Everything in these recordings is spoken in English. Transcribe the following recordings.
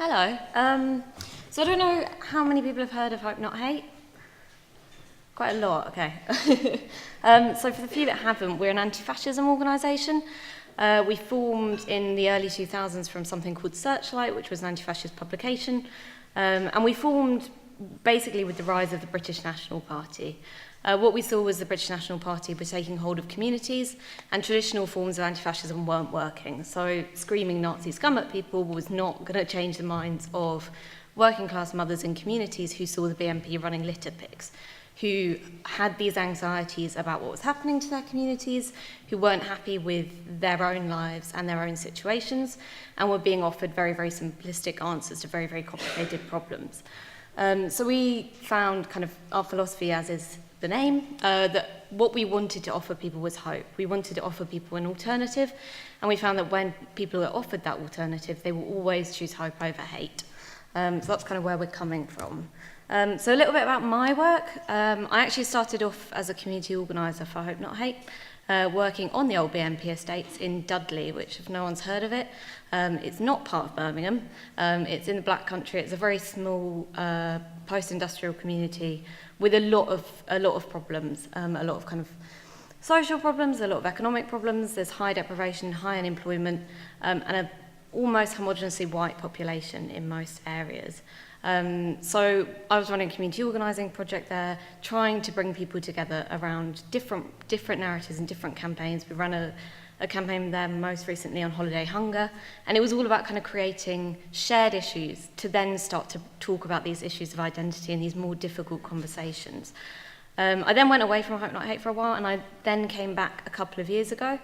Hello. So I don't know how many people have heard of Hope Not Hate. Quite a lot, okay. So for the few that haven't, we're an anti-fascism organisation. We formed in the early 2000s from something called Searchlight, which was an anti-fascist publication. And we formed basically with the rise of the British National Party. What we saw was the British National Party was taking hold of communities and traditional forms of anti-fascism weren't working. So screaming Nazi scum at people was not going to change the minds of working class mothers in communities who saw the BNP running litter picks, who had these anxieties about what was happening to their communities, who weren't happy with their own lives and their own situations, and were being offered very, very simplistic answers to very, very complicated problems. So we found kind of our philosophy, as is the name, that what we wanted to offer people was hope. We wanted to offer people an alternative, and we found that when people are offered that alternative, they will always choose hope over hate. So that's kind of where we're coming from. So a little bit about my work. I actually started off as a community organiser for Hope Not Hate, working on the old BNP estates in Dudley, which if no one's heard of it, it's not part of Birmingham. It's in the Black Country. It's a very small post-industrial community with a lot of problems, a lot of kind of social problems, a lot of economic problems. There's high deprivation, high unemployment, and a almost homogenously white population in most areas. So I was running a community organising project there, trying to bring people together around different narratives and different campaigns. We ran a campaign there most recently on holiday hunger, and it was all about kind of creating shared issues to then start to talk about these issues of identity and these more difficult conversations. I then went away from Hope Not Hate for a while, and I then came back a couple of years ago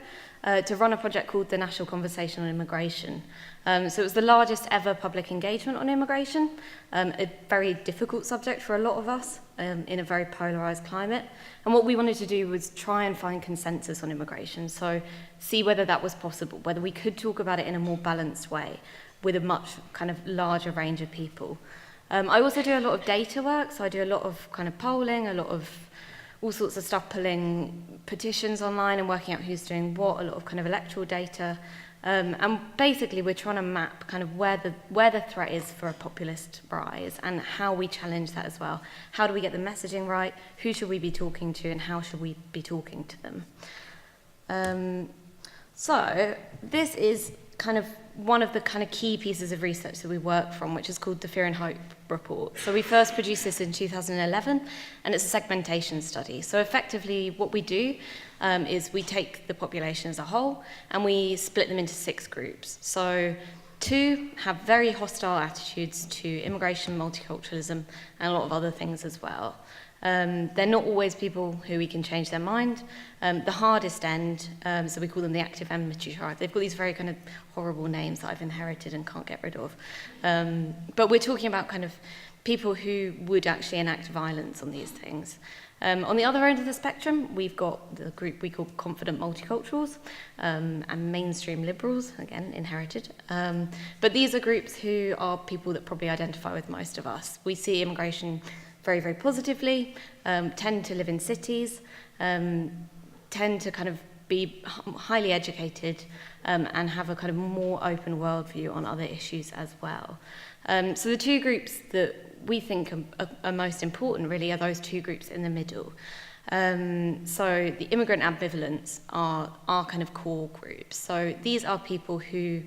to run a project called the National Conversation on Immigration. So it was the largest ever public engagement on immigration, a very difficult subject for a lot of us in a very polarised climate. And what we wanted to do was try and find consensus on immigration, so see whether that was possible, whether we could talk about it in a more balanced way with a much kind of larger range of people. I also do a lot of data work, so I do a lot of kind of polling, a lot of all sorts of stuff, pulling petitions online and working out who's doing what, a lot of kind of electoral data. And basically we're trying to map kind of where the threat is for a populist rise and how we challenge that as well. How do we get the messaging right? Who should we be talking to and how should we be talking to them? So this is kind of one of the kind of key pieces of research that we work from, which is called the Fear and Hope report. So we first produced this in 2011, and it's a segmentation study. So effectively what we do is we take the population as a whole and we split them into 6 groups. So 2 have very hostile attitudes to immigration, multiculturalism, and a lot of other things as well. They're not always people who we can change their mind. The hardest end, so we call them the active enmity tribe. They've got these very kind of horrible names that I've inherited and can't get rid of. But we're talking about kind of people who would actually enact violence on these things. On the other end of the spectrum, we've got the group we call confident multiculturals and mainstream liberals, again, inherited. But these are groups who are people that probably identify with most of us. We see immigration very, very positively, tend to live in cities, tend to kind of be highly educated and have a kind of more open worldview on other issues as well. So the 2 groups that we think are most important really are those 2 groups in the middle. So the immigrant ambivalents are our kind of core groups. So these are people who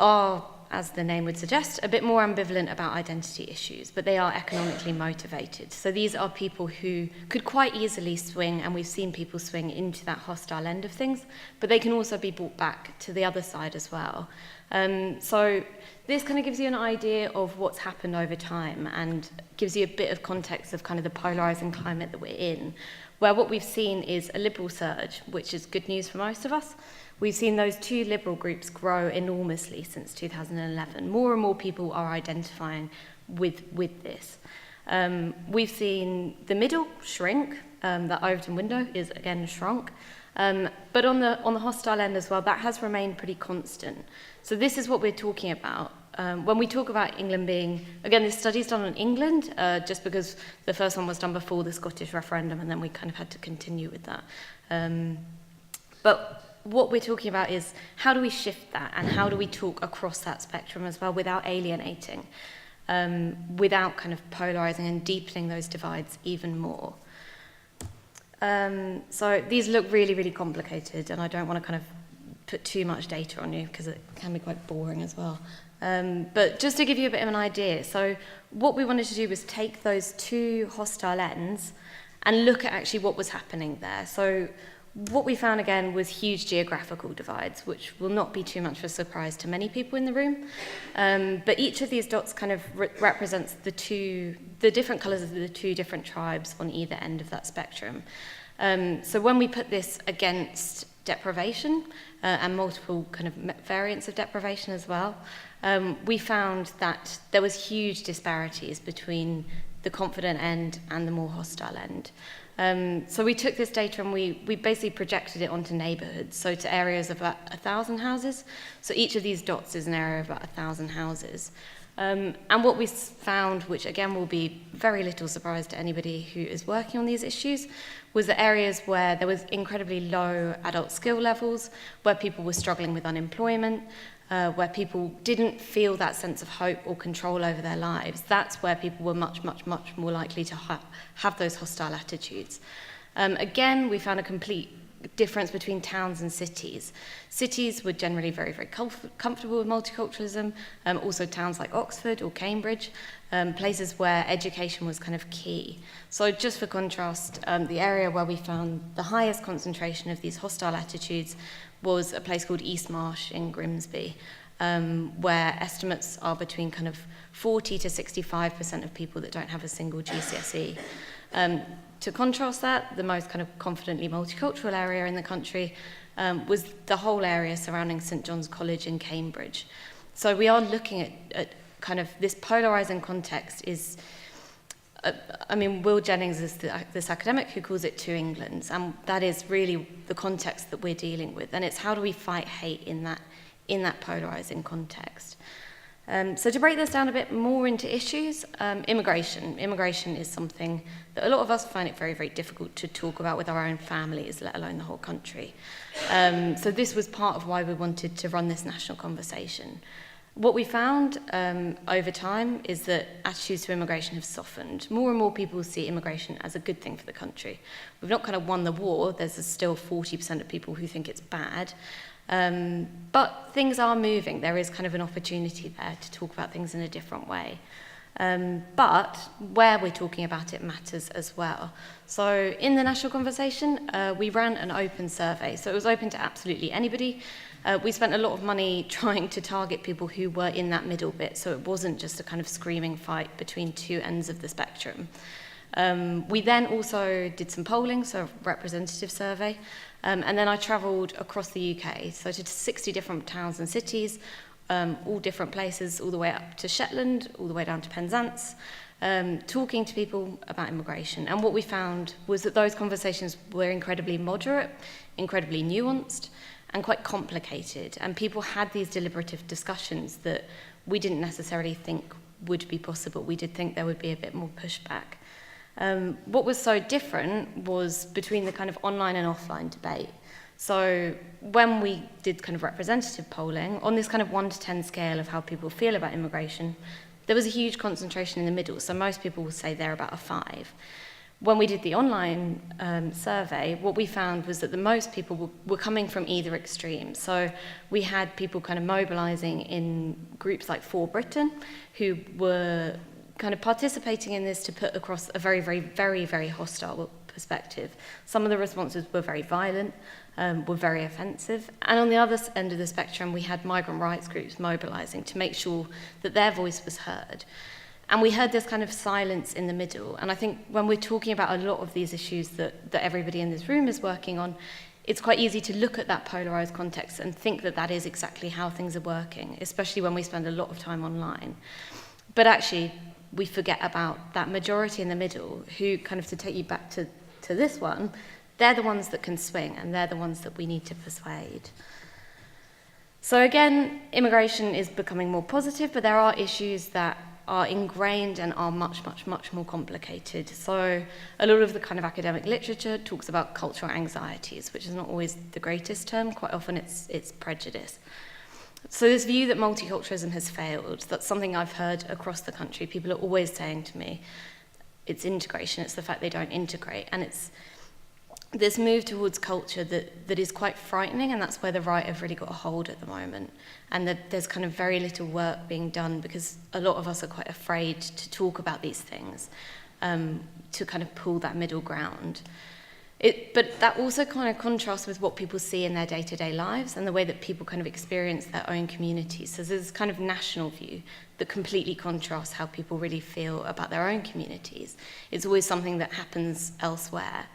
are, as the name would suggest, a bit more ambivalent about identity issues, but they are economically motivated. So these are people who could quite easily swing, and we've seen people swing into that hostile end of things, but they can also be brought back to the other side as well. So this kind of gives you an idea of what's happened over time and gives you a bit of context of kind of the polarising climate that we're in, where what we've seen is a liberal surge, which is good news for most of us. We've seen those 2 liberal groups grow enormously since 2011. More and more people are identifying with this. We've seen the middle shrink. That Overton window is again shrunk. But on the hostile end as well, that has remained pretty constant. So this is what we're talking about. When we talk about England being, again, this study's done on England, just because the first one was done before the Scottish referendum, and then we kind of had to continue with that. But what we're talking about is how do we shift that and how do we talk across that spectrum as well without alienating, without kind of polarising and deepening those divides even more. So these look really, really complicated, and I don't want to kind of put too much data on you because it can be quite boring as well. But just to give you a bit of an idea, so what we wanted to do was take those two hostile ends and look at actually what was happening there. So what we found again was huge geographical divides, which will not be too much of a surprise to many people in the room. But each of these dots kind of represents the different colours of the two different tribes on either end of that spectrum. So when we put this against deprivation and multiple kind of variants of deprivation as well, we found that there was huge disparities between the confident end and the more hostile end. So we took this data and we basically projected it onto neighbourhoods, so to areas of about 1,000 houses. So each of these dots is an area of about 1,000 houses. And what we found, which again will be very little surprise to anybody who is working on these issues, was that areas where there was incredibly low adult skill levels, where people were struggling with unemployment, where people didn't feel that sense of hope or control over their lives, that's where people were much, much, much more likely to have those hostile attitudes. Again, we found a complete difference between towns and cities. Cities were generally very, very comfortable with multiculturalism, also towns like Oxford or Cambridge, places where education was kind of key. So just for contrast, the area where we found the highest concentration of these hostile attitudes was a place called East Marsh in Grimsby, where estimates are between kind of 40 to 65% of people that don't have a single GCSE. To contrast that, the most kind of confidently multicultural area in the country was the whole area surrounding St John's College in Cambridge. So we are looking at kind of this polarising context is, Will Jennings is this academic who calls it two Englands, and that is really the context that we're dealing with, and it's how do we fight hate in that polarising context. So to break this down a bit more into issues, immigration. Immigration is something that a lot of us find it very, very difficult to talk about with our own families, let alone the whole country. So this was part of why we wanted to run this national conversation. What we found over time is that attitudes to immigration have softened. More and more people see immigration as a good thing for the country. We've not kind of won the war. There's still 40% of people who think it's bad. But things are moving. There is kind of an opportunity there to talk about things in a different way. But where we're talking about it matters as well. So in the national conversation, we ran an open survey. So it was open to absolutely anybody. We spent a lot of money trying to target people who were in that middle bit, so it wasn't just a kind of screaming fight between two ends of the spectrum. We then also did some polling, so a representative survey, and then I travelled across the UK, so to 60 different towns and cities, all different places, all the way up to Shetland, all the way down to Penzance, talking to people about immigration. And what we found was that those conversations were incredibly moderate, incredibly nuanced, and quite complicated. And people had these deliberative discussions that we didn't necessarily think would be possible. We did think there would be a bit more pushback. What was so different was between the kind of online and offline debate. So when we did kind of representative polling, on this kind of 1 to 10 scale of how people feel about immigration, there was a huge concentration in the middle. So most people would say they're about a 5. When we did the online survey, what we found was that the most people were coming from either extreme. So we had people kind of mobilising in groups like For Britain, who were kind of participating in this to put across a very, very, very, very hostile perspective. Some of the responses were very violent, were very offensive. And on the other end of the spectrum, we had migrant rights groups mobilising to make sure that their voice was heard. And we heard this kind of silence in the middle. And I think when we're talking about a lot of these issues that everybody in this room is working on, it's quite easy to look at that polarised context and think that that is exactly how things are working, especially when we spend a lot of time online. But actually, we forget about that majority in the middle who, kind of to take you back to this one, they're the ones that can swing, and they're the ones that we need to persuade. So again, immigration is becoming more positive, but there are issues that are ingrained and are much, much, much more complicated. So a lot of the kind of academic literature talks about cultural anxieties, which is not always the greatest term. Quite often it's prejudice. So this view that multiculturalism has failed, that's something I've heard across the country. People are always saying to me, it's integration, it's the fact they don't integrate. And it's this move towards culture that is quite frightening, and that's where the right have really got a hold at the moment. And that there's kind of very little work being done because a lot of us are quite afraid to talk about these things, to kind of pull that middle ground. But that also kind of contrasts with what people see in their day-to-day lives and the way that people kind of experience their own communities. So there's this kind of national view that completely contrasts how people really feel about their own communities. It's always something that happens elsewhere.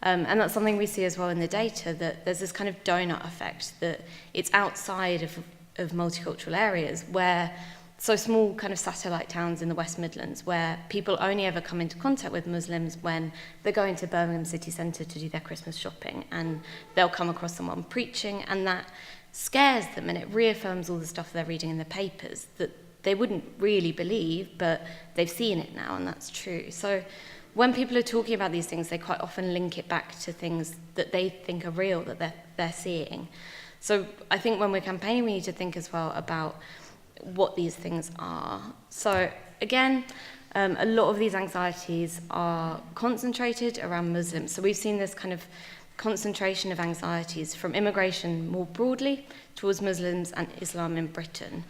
And that's something we see as well in the data, that there's this kind of donut effect, that it's outside of multicultural areas where, so small kind of satellite towns in the West Midlands, where people only ever come into contact with Muslims when they're going to Birmingham city centre to do their Christmas shopping, and they'll come across someone preaching, and that scares them, and it reaffirms all the stuff they're reading in the papers that they wouldn't really believe, but they've seen it now, and that's true. So when people are talking about these things, they quite often link it back to things that they think are real, that they're seeing. So I think when we're campaigning, we need to think as well about what these things are. So again, a lot of these anxieties are concentrated around Muslims. So we've seen this kind of concentration of anxieties from immigration more broadly towards Muslims and Islam in Britain.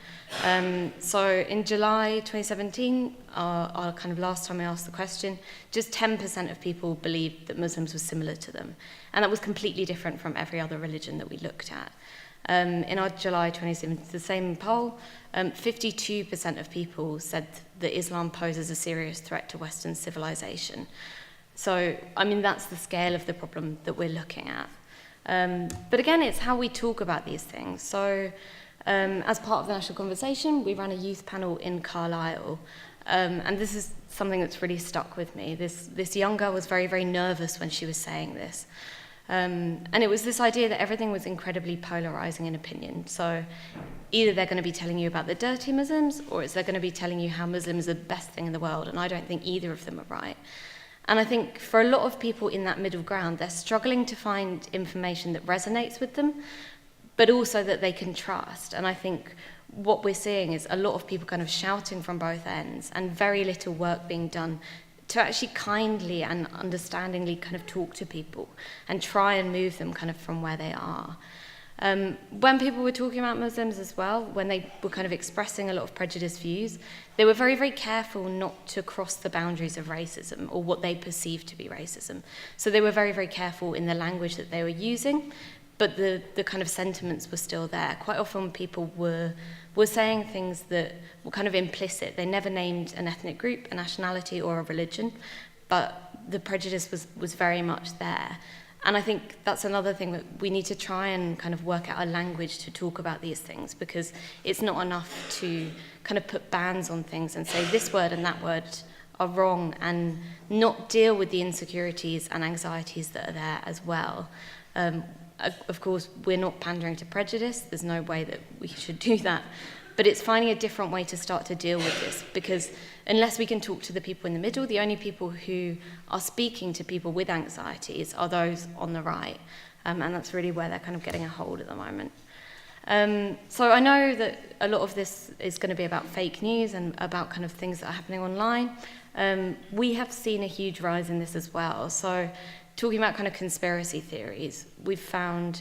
So in July 2017, our kind of last time I asked the question, just 10% of people believed that Muslims were similar to them. And that was completely different from every other religion that we looked at. In our July 2017, the same poll, 52% of people said that Islam poses a serious threat to Western civilization. So, I mean, that's the scale of the problem that we're looking at. But again, it's how we talk about these things. So, as part of the national conversation, we ran a youth panel in Carlisle. And this is something that's really stuck with me. This young girl was very, very nervous when she was saying this. And it was this idea that everything was incredibly polarizing in opinion. So either they're going to be telling you about the dirty Muslims, or they're going to be telling you how Muslims are the best thing in the world. And I don't think either of them are right. And I think for a lot of people in that middle ground, they're struggling to find information that resonates with them, but also that they can trust. And I think what we're seeing is a lot of people kind of shouting from both ends and very little work being done to actually kindly and understandingly kind of talk to people and try and move them kind of from where they are. When people were talking about Muslims as well, when they were kind of expressing a lot of prejudiced views, they were very, very careful not to cross the boundaries of racism or what they perceived to be racism. So they were very, very careful in the language that they were using, but the kind of sentiments were still there. Quite often people were saying things that were kind of implicit. They never named an ethnic group, a nationality, or a religion, but the prejudice was very much there. And I think that's another thing, that we need to try and kind of work out a language to talk about these things, because it's not enough to kind of put bans on things and say this word and that word are wrong and not deal with the insecurities and anxieties that are there as well. Of course, we're not pandering to prejudice. There's no way that we should do that. But it's finding a different way to start to deal with this, because unless we can talk to the people in the middle, the only people who are speaking to people with anxieties are those on the right. And that's really where they're kind of getting a hold at the moment. So I know that a lot of this is going to be about fake news and about kind of things that are happening online. We have seen a huge rise in this as well. So talking about kind of conspiracy theories, we've found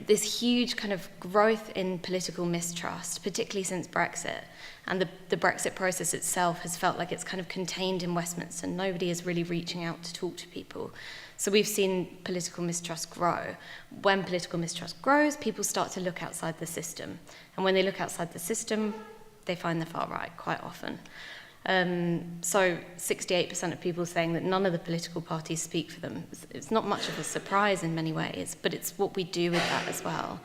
this huge kind of growth in political mistrust, particularly since Brexit. And the Brexit process itself has felt like it's kind of contained in Westminster. Nobody is really reaching out to talk to people. So we've seen political mistrust grow. When political mistrust grows, people start to look outside the system. And when they look outside the system, they find the far right quite often. So 68% of people saying that none of the political parties speak for them. It's not much of a surprise in many ways, but it's what we do with that as well.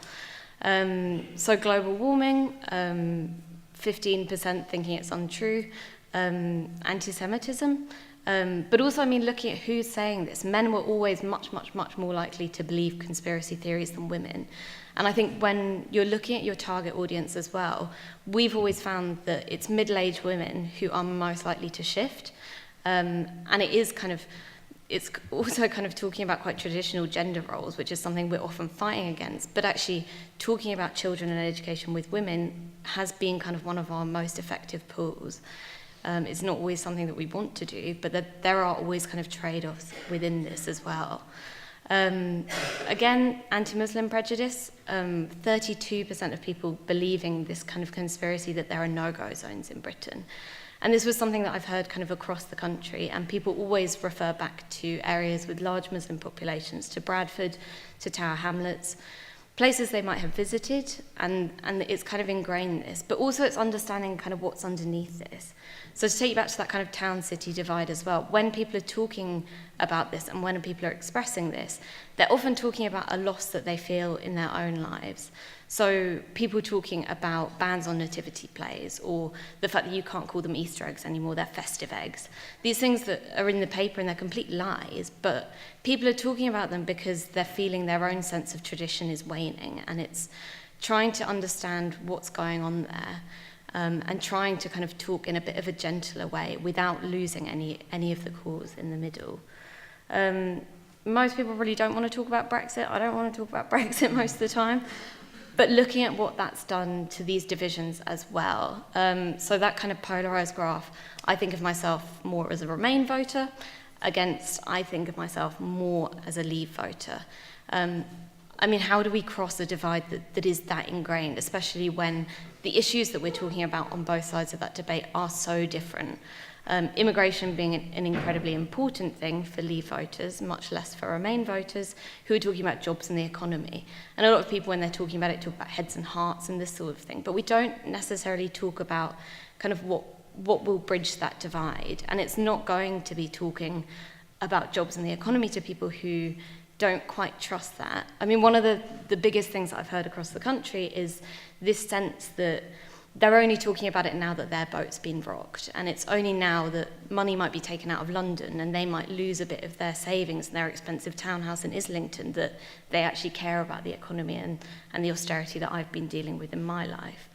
So global warming, 15% thinking it's untrue. Anti-Semitism, But also, I mean, looking at who's saying this, men were always much, much, much more likely to believe conspiracy theories than women. And I think when you're looking at your target audience as well, we've always found that it's middle-aged women who are most likely to shift. And it's also kind of talking about quite traditional gender roles, which is something we're often fighting against. But actually, talking about children and education with women has been kind of one of our most effective pulls. It's not always something that we want to do, but there are always kind of trade-offs within this as well. Again, anti-Muslim prejudice, 32% of people believing this kind of conspiracy that there are no-go zones in Britain. And this was something that I've heard kind of across the country, and people always refer back to areas with large Muslim populations, to Bradford, to Tower Hamlets, places they might have visited, and it's kind of ingrained this, but also it's understanding kind of what's underneath this. So to take you back to that kind of town-city divide as well, when people are talking about this and when people are expressing this, they're often talking about a loss that they feel in their own lives. So people talking about bans on nativity plays, or the fact that you can't call them Easter eggs anymore, they're festive eggs. These things that are in the paper and they're complete lies, but people are talking about them because they're feeling their own sense of tradition is waning, and it's trying to understand what's going on there, and trying to kind of talk in a bit of a gentler way without losing any of the cause in the middle. Most people really don't want to talk about Brexit. I don't want to talk about Brexit most of the time. But looking at what that's done to these divisions as well. So that kind of polarised graph, I think of myself more as a Remain voter, against I think of myself more as a Leave voter. I mean, how do we cross a divide that is that ingrained, especially when the issues that we're talking about on both sides of that debate are so different? Immigration being an incredibly important thing for Leave voters, much less for Remain voters, who are talking about jobs and the economy. And a lot of people, when they're talking about it, talk about heads and hearts and this sort of thing. But we don't necessarily talk about kind of what will bridge that divide. And it's not going to be talking about jobs and the economy to people who don't quite trust that. I mean, one of the biggest things that I've heard across the country is this sense that they're only talking about it now that their boat's been rocked, and it's only now that money might be taken out of London and they might lose a bit of their savings and their expensive townhouse in Islington that they actually care about the economy and the austerity that I've been dealing with in my life.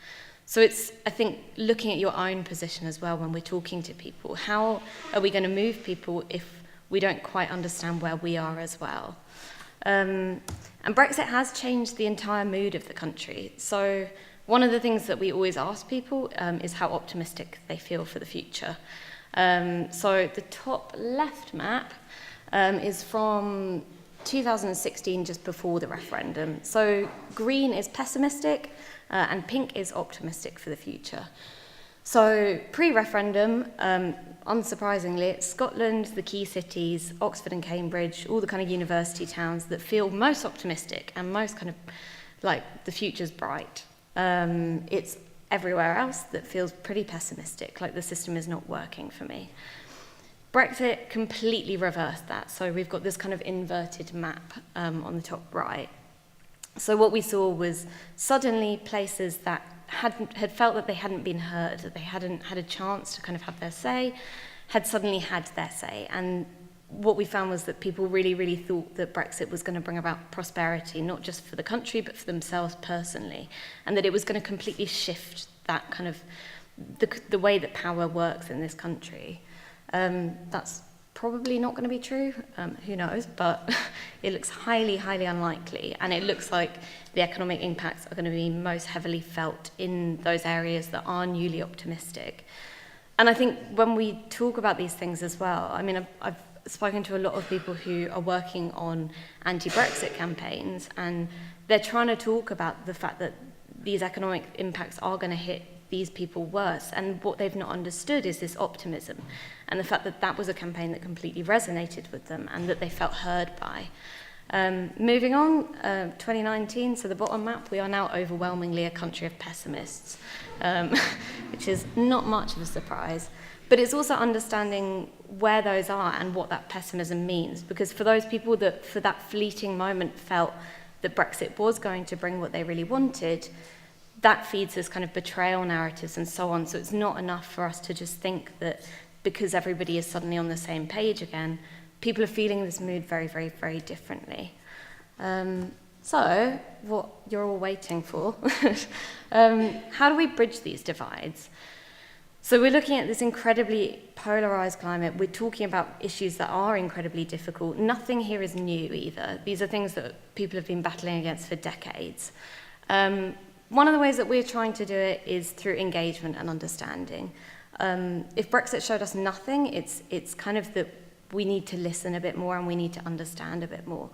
So it's, I think, looking at your own position as well when we're talking to people. How are we going to move people if we don't quite understand where we are as well? And Brexit has changed the entire mood of the country. So one of the things that we always ask people is how optimistic they feel for the future. So the top left map is from 2016, just before the referendum. So green is pessimistic and pink is optimistic for the future. So pre-referendum, unsurprisingly, it's Scotland, the key cities, Oxford and Cambridge, all the kind of university towns that feel most optimistic and most kind of like the future's bright. It's everywhere else that feels pretty pessimistic, like the system is not working for me. Brexit completely reversed that, so we've got this kind of inverted map on the top right. So what we saw was suddenly places that had felt that they hadn't been heard, that they hadn't had a chance to kind of have their say, had suddenly had their say. And what we found was that people really, really thought that Brexit was going to bring about prosperity, not just for the country, but for themselves personally, and that it was going to completely shift that kind of the way that power works in this country. That's probably not going to be true, who knows, but it looks highly, highly unlikely, and it looks like the economic impacts are going to be most heavily felt in those areas that are newly optimistic. And I think when we talk about these things as well, I mean, I've spoken to a lot of people who are working on anti-Brexit campaigns, and they're trying to talk about the fact that these economic impacts are going to hit these people worse, and what they've not understood is this optimism and the fact that that was a campaign that completely resonated with them and that they felt heard by. Moving on, 2019, so the bottom map, we are now overwhelmingly a country of pessimists, which is not much of a surprise. But it's also understanding where those are and what that pessimism means, because for those people that for that fleeting moment felt that Brexit was going to bring what they really wanted, that feeds this kind of betrayal narratives and so on. So it's not enough for us to just think that because everybody is suddenly on the same page again, people are feeling this mood very, very, very differently. So, what you're all waiting for, how do we bridge these divides? So we're looking at this incredibly polarised climate. We're talking about issues that are incredibly difficult. Nothing here is new either. These are things that people have been battling against for decades. One of the ways that we're trying to do it is through engagement and understanding. If Brexit showed us nothing, it's kind of that we need to listen a bit more and we need to understand a bit more.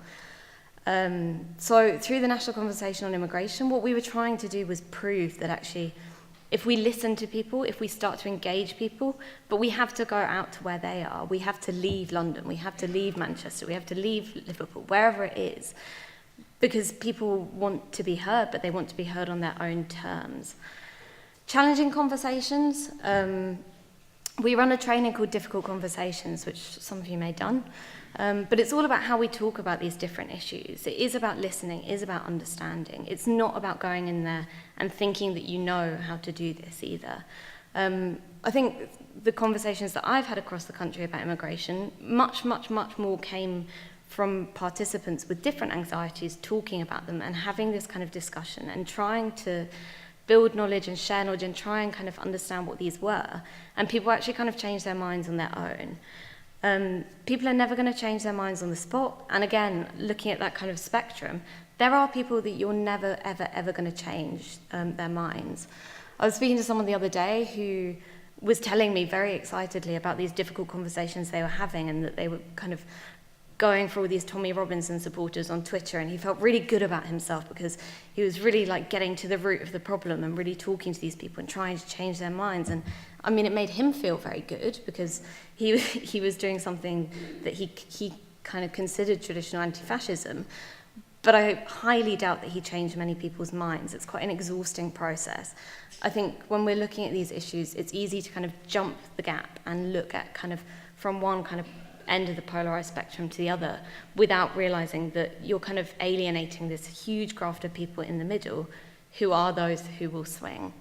So through the National Conversation on Immigration, what we were trying to do was prove that actually, if we listen to people, if we start to engage people, but we have to go out to where they are. We have to leave London, we have to leave Manchester, we have to leave Liverpool, wherever it is, because people want to be heard, but they want to be heard on their own terms. Challenging conversations. We run a training called Difficult Conversations, which some of you may have done. But it's all about how we talk about these different issues. It is about listening, it is about understanding. It's not about going in there and thinking that you know how to do this either. I think the conversations that I've had across the country about immigration, much more came from participants with different anxieties talking about them and having this kind of discussion and trying to build knowledge and share knowledge and try and kind of understand what these were. And people actually kind of change their minds on their own. People are never going to change their minds on the spot. And again, looking at that kind of spectrum, there are people that you're never, ever going to change their minds. I was speaking to someone the other day who was telling me very excitedly about these difficult conversations they were having and that they were kind of going for all these Tommy Robinson supporters on Twitter, and he felt really good about himself because he was really like getting to the root of the problem and really talking to these people and trying to change their minds. And I mean, it made him feel very good because he was doing something that he kind of considered traditional anti-fascism, but I highly doubt that he changed many people's minds. It's quite an exhausting process. I think when we're looking at these issues, it's easy to kind of jump the gap and look at kind of from one kind of end of the polarised spectrum to the other without realising that you're kind of alienating this huge graft of people in the middle who are those who will swing.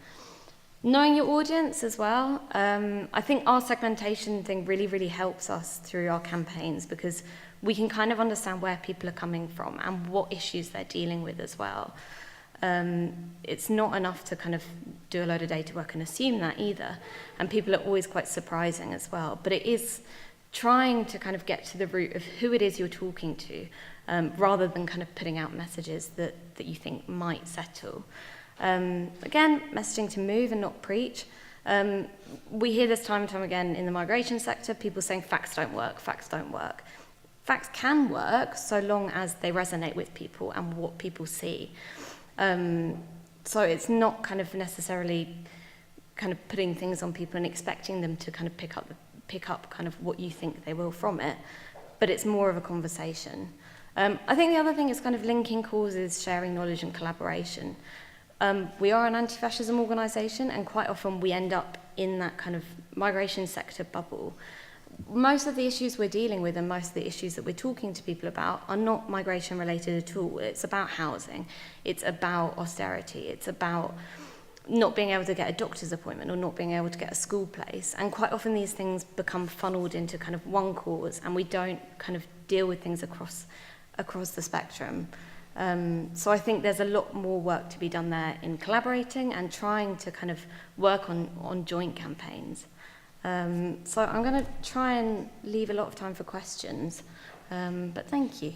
Knowing your audience as well. I think our segmentation thing really helps us through our campaigns because we can kind of understand where people are coming from and what issues they're dealing with as well. It's not enough to kind of do a load of data work and assume that either. And people are always quite surprising as well. But it is trying to kind of get to the root of who it is you're talking to, rather than kind of putting out messages that you think might settle. Again, messaging to move and not preach. We hear this time and time again in the migration sector, people saying facts don't work, facts don't work. Facts can work so long as they resonate with people and what people see. So it's not kind of necessarily kind of putting things on people and expecting them to kind of pick up kind of what you think they will from it, but it's more of a conversation. I think the other thing is kind of linking causes, sharing knowledge and collaboration. We are an anti-fascism organisation and quite often we end up in that kind of migration sector bubble. Most of the issues we're dealing with and most of the issues that we're talking to people about are not migration related at all. It's about housing, it's about austerity, it's about not being able to get a doctor's appointment or not being able to get a school place. And quite often these things become funneled into kind of one cause and we don't kind of deal with things across the spectrum. So I think there's a lot more work to be done there in collaborating and trying to kind of work on joint campaigns. So I'm going to try and leave a lot of time for questions, but thank you.